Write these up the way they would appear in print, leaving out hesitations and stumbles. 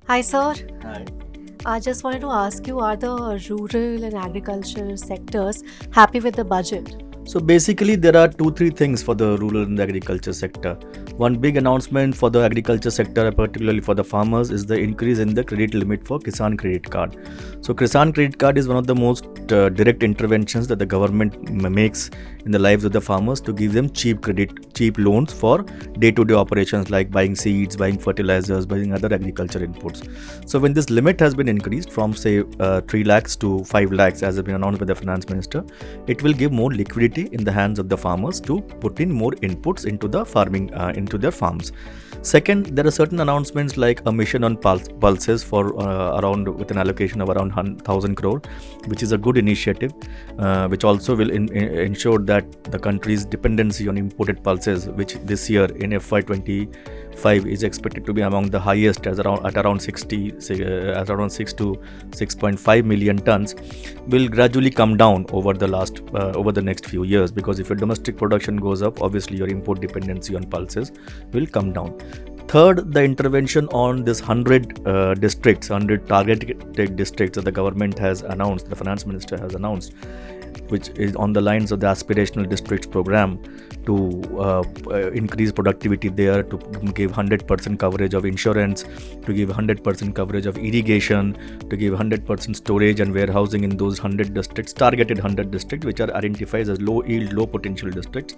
Hi, sir. Hi. I just wanted to ask you, are the rural and agriculture sectors happy with the budget? So basically, there are two, three things for the rural and the agriculture sector. One big announcement for the agriculture sector, particularly for the farmers, is the increase in the credit limit for Kisan Credit Card. So Kisan Credit Card is one of the most direct interventions that the government makes in the lives of the farmers to give them cheap loans for day-to-day operations like buying seeds, buying fertilizers, buying other agriculture inputs. So when this limit has been increased from say 3 lakhs to 5 lakhs, as has been announced by the finance minister, it will give more liquidity in the hands of the farmers to put in more inputs into the farming into their farms. Second, there are certain announcements like a mission on pulses for around with an allocation of around 1,000 crore, which is a good initiative, which also will ensure that the country's dependency on imported pulses, which this year in FY25 is expected to be among the highest, as around 6 to 6.5 million tons, will gradually come down over the next few years, because if your domestic production goes up, obviously your import dependency on pulses will come down. Third, the intervention on this 100 targeted districts that the government has announced, the finance minister has announced, which is on the lines of the aspirational districts program to increase productivity there, to give 100% coverage of insurance, to give 100% coverage of irrigation, to give 100% storage and warehousing in those 100 districts, targeted 100 districts, which are identified as low yield, low potential districts,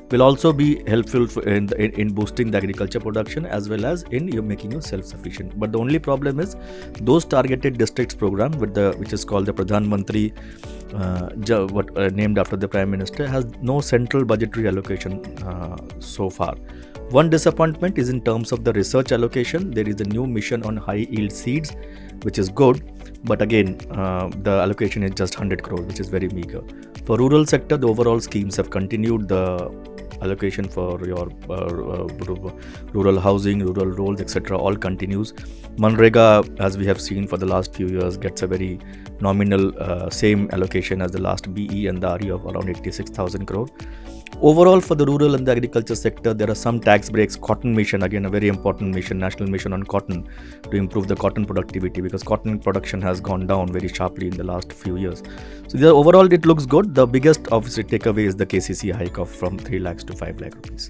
will also be helpful in boosting the agriculture production as well as in you making you self-sufficient. But the only problem is those targeted districts program which is called the Pradhan Mantri, named after the Prime Minister, has no central budgetary allocation so far. One disappointment is in terms of the research allocation. There is a new mission on high yield seeds, which is good, but again the allocation is just 100 crore, which is very meager. For rural sector, the overall schemes have continued. The allocation for your rural housing, rural roles, etc., all continues. Manrega, as we have seen for the last few years, gets a very nominal same allocation as the last BE and the RE of around 86,000 crore. Overall, for the rural and the agriculture sector, there are some tax breaks. Cotton mission, again a very important mission, national mission on cotton, to improve the cotton productivity, because cotton production has gone down very sharply in the last few years. So overall, it looks good. The biggest obviously takeaway is the KCC hike from 3 lakhs to 5 lakh rupees.